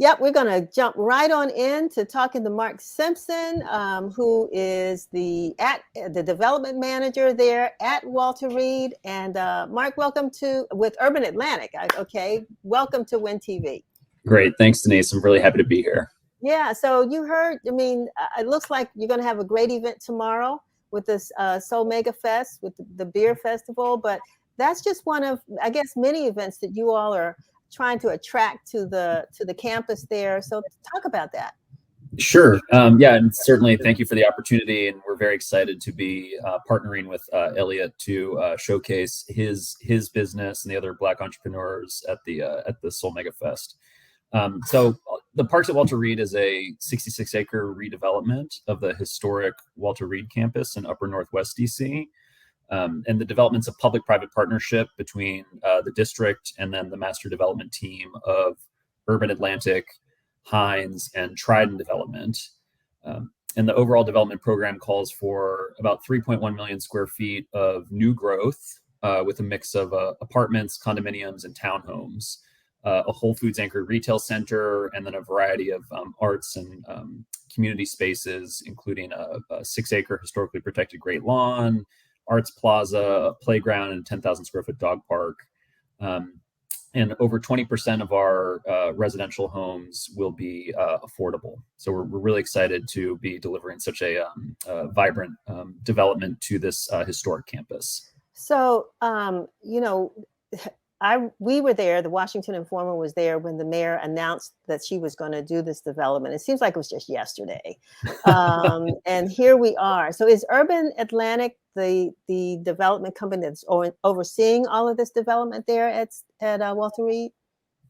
Yep, we're going to jump right on in to talking to Mark Simpson, who is the development manager there at Walter Reed. And Mark, welcome to with Urban Atlantic. Welcome to Win TV. Great, thanks, Denise. I'm really happy to be here. Yeah, so you heard. I mean, it looks like you're going to have a great event tomorrow with this Soul Mega Fest with the beer festival. But that's just one of, I guess, many events that you all are trying to attract to the campus there. So talk about that. Sure. Yeah, and certainly thank you for the opportunity. And we're very excited to be partnering with Elliot to showcase his business and the other Black entrepreneurs at the Soul Mega Fest. So the Parks at Walter Reed is a 66-acre redevelopment of the historic Walter Reed campus in Upper Northwest DC. And the development's a public-private partnership between the district and then the master development team of Urban Atlantic, Hines, and Trident Development. And the overall development program calls for about 3.1 million square feet of new growth with a mix of apartments, condominiums, and townhomes, a Whole Foods anchored retail center, and then a variety of arts and community spaces, including a 6-acre historically protected great lawn, arts plaza, a playground, and a 10,000 square foot dog park. And over 20% of our residential homes will be affordable. So we're really excited to be delivering such a vibrant development to this historic campus. So, we were there, the Washington Informer was there when the mayor announced that she was going to do this development. It seems like it was just yesterday. And here we are. So is Urban Atlantic the development company that's overseeing all of this development there at Walter Reed?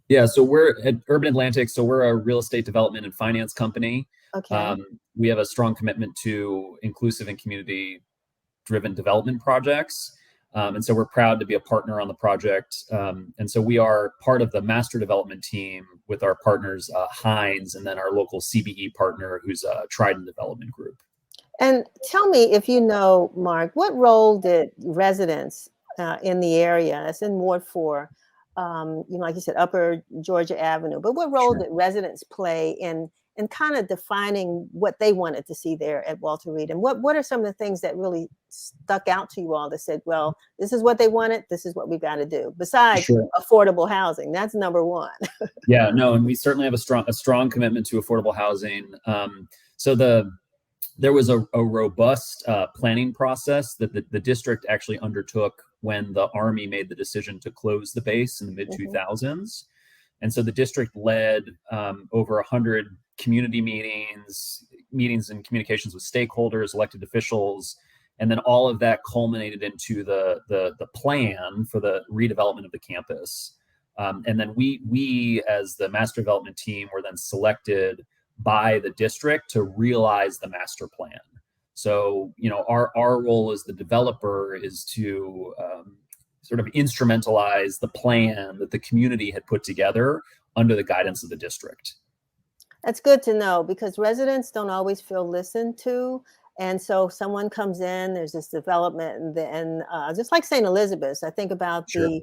Yeah, so we're at Urban Atlantic. So we're a real estate development and finance company. Okay. We have a strong commitment to inclusive and community-driven development projects. And so we're proud to be a partner on the project. And so we are part of the master development team with our partners, Hines, and then our local CBE partner, who's Trident Development Group. And tell me, if you know, Mark, what role did residents in the area, that's in Ward 4, like you said, Upper Georgia Avenue, but what role did residents play in kind of defining what they wanted to see there at Walter Reed? And what are some of the things that really stuck out to you all that said, well, this is what they wanted, this is what we've got to do, besides affordable housing? That's number one. Yeah, no, and we certainly have a strong commitment to affordable housing. So there was a robust planning process that the district actually undertook when the Army made the decision to close the base in the mid-2000s. And so the district led over 100 community meetings and communications with stakeholders, elected officials, and then all of that culminated into the plan for the redevelopment of the campus. And then we, as the master development team, were then selected by the district to realize the master plan. So, our role as the developer is to sort of instrumentalize the plan that the community had put together under the guidance of the district. That's good to know, because residents don't always feel listened to. And so someone comes in, there's this development, and just like St. Elizabeth's, I think about the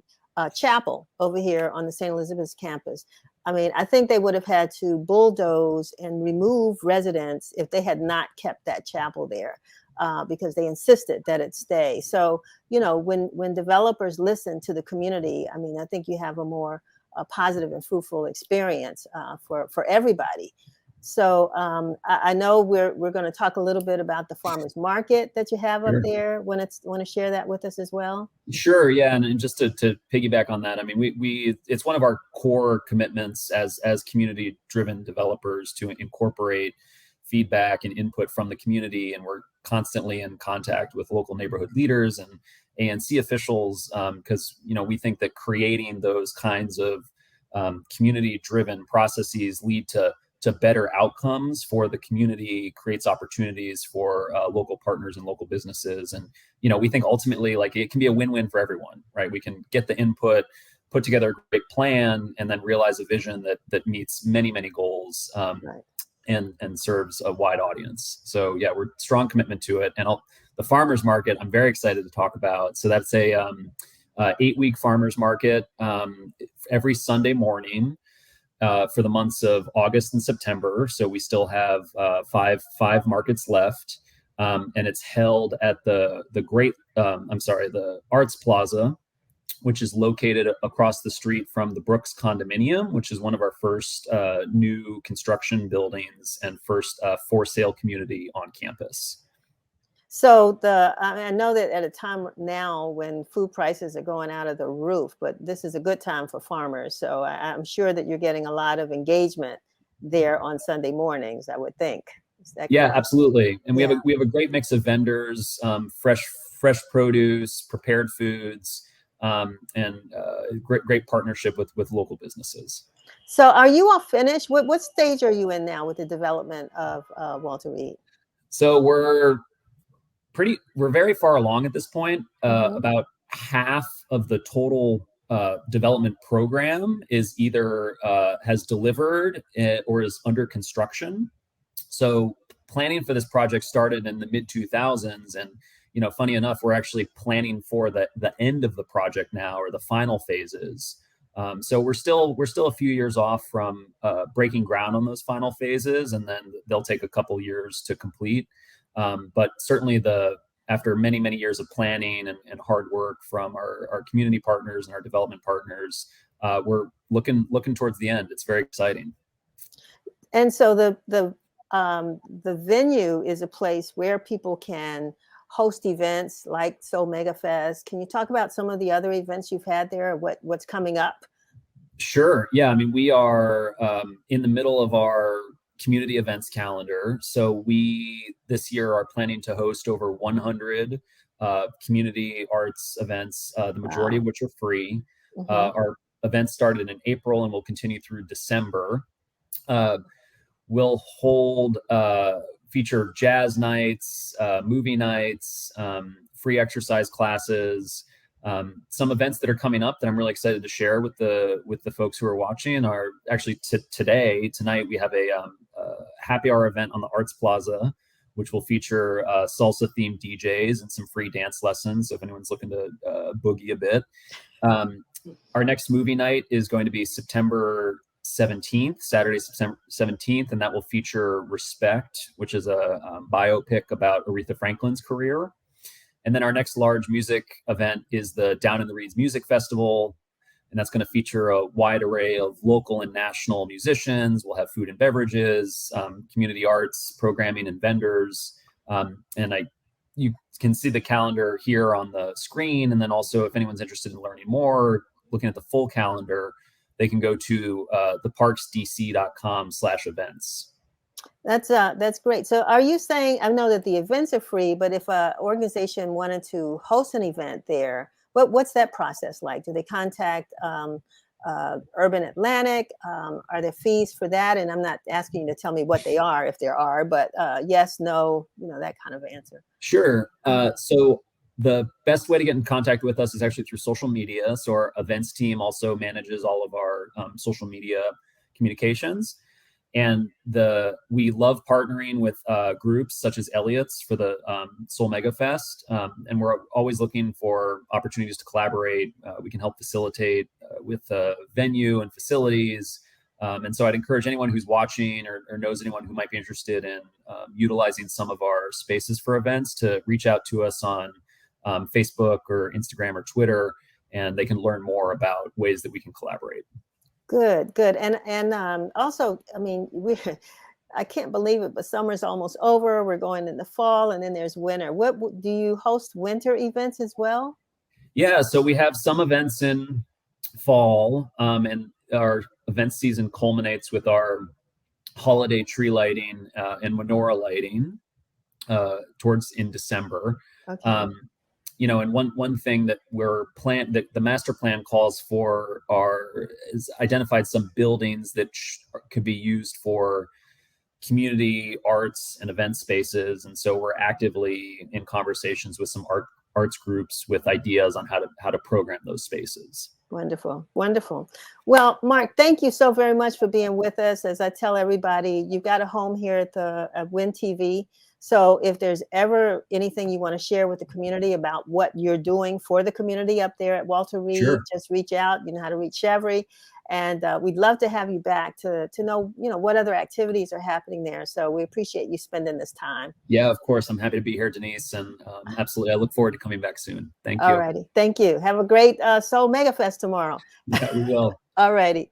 chapel over here on the St. Elizabeth's campus. I mean, I think they would have had to bulldoze and remove residents if they had not kept that chapel there, because they insisted that it stay. So, when developers listen to the community, I mean, I think you have a more positive and fruitful experience for everybody. So I know we're going to talk a little bit about the farmers market that you have up there. Want to share that with us as well? Sure, yeah, and just to piggyback on that, I mean, we it's one of our core commitments as community-driven developers to incorporate feedback and input from the community, and we're constantly in contact with local neighborhood leaders and ANC officials, because we think that creating those kinds of community-driven processes lead to better outcomes for the community, creates opportunities for local partners and local businesses. And, we think ultimately, like, it can be a win-win for everyone, right? We can get the input, put together a great plan, and then realize a vision that meets many, many goals and serves a wide audience. So yeah, we're strong commitment to it. And the farmers market, I'm very excited to talk about. So that's a 8-week farmers market every Sunday morning. for the months of August and September. So we still have five markets left, and it's held at the Arts Plaza, which is located across the street from the Brooks condominium, which is one of our first new construction buildings and first for sale community on campus. So I know that at a time now when food prices are going out of the roof, but this is a good time for farmers. So I'm sure that you're getting a lot of engagement there on Sunday mornings, I would think. Is that Yeah, correct? absolutely. And Yeah. we have a great mix of vendors, fresh produce, prepared foods, and great partnership with local businesses. So are you all finished? What stage are you in now with the development of Walter Reed? So we're very far along at this point. Hmm. About half of the total development program is either has delivered or is under construction. So planning for this project started in the mid 2000s, and funny enough, we're actually planning for the end of the project now, or the final phases. So we're still a few years off from breaking ground on those final phases, and then they'll take a couple years to complete. But certainly after many years of planning and hard work from our community partners and our development partners, we're looking towards the end. It's very exciting. And so the venue is a place where people can host events like Soul Mega Fest. Can you talk about some of the other events you've had there, or what's coming up? Sure. Yeah. I mean, we are in the middle of our community events calendar. So we this year are planning to host over 100 community arts events, the majority Wow. of which are free. Hmm. Our events started in April and will continue through December. Uh, we'll hold feature jazz nights, movie nights, free exercise classes. Some events that are coming up that I'm really excited to share with the folks who are watching are actually tonight we have a happy hour event on the Arts Plaza, which will feature salsa themed DJs and some free dance lessons. So if anyone's looking to boogie a bit, our next movie night is going to be September 17th, Saturday, September 17th, and that will feature Respect, which is a biopic about Aretha Franklin's career. And then our next large music event is the Down in the Reeds Music Festival, and that's going to feature a wide array of local and national musicians. We'll have food and beverages, community arts, programming, and vendors. You can see the calendar here on the screen, and then also if anyone's interested in learning more, looking at the full calendar, they can go to theparksdc.com/events. That's great. So are you saying, I know that the events are free, but if an organization wanted to host an event there, what's that process like? Do they contact Urban Atlantic? Are there fees for that? And I'm not asking you to tell me what they are, if there are, but yes, no, that kind of answer. Sure. So the best way to get in contact with us is actually through social media. So our events team also manages all of our social media communications. And we love partnering with groups such as Elliott's for the Soul Mega Fest, and we're always looking for opportunities to collaborate. We can help facilitate with venue and facilities, and so I'd encourage anyone who's watching or knows anyone who might be interested in utilizing some of our spaces for events to reach out to us on Facebook or Instagram or Twitter, and they can learn more about ways that we can collaborate. Good, good. And also, I mean, I can't believe it, but summer's almost over. We're going in the fall, and then there's winter. Do you host winter events as well? Yeah, so we have some events in fall, and our event season culminates with our holiday tree lighting and menorah lighting towards in December. Okay. And one thing that that the master plan calls for is identified some buildings that could be used for community arts and event spaces, and so we're actively in conversations with some arts groups with ideas on how to program those spaces. Wonderful, wonderful. Well, Mark, thank you so very much for being with us. As I tell everybody, you've got a home here at Win TV. So if there's ever anything you want to share with the community about what you're doing for the community up there at Walter Reed, Sure. just reach out. You know how to reach Shevry. and we'd love to have you back to know, what other activities are happening there. So we appreciate you spending this time. Yeah, of course. I'm happy to be here, Denise, and absolutely, I look forward to coming back soon. Thank All you. righty. Thank you. Have a great Soul Mega Fest tomorrow. Yeah, we will. All righty.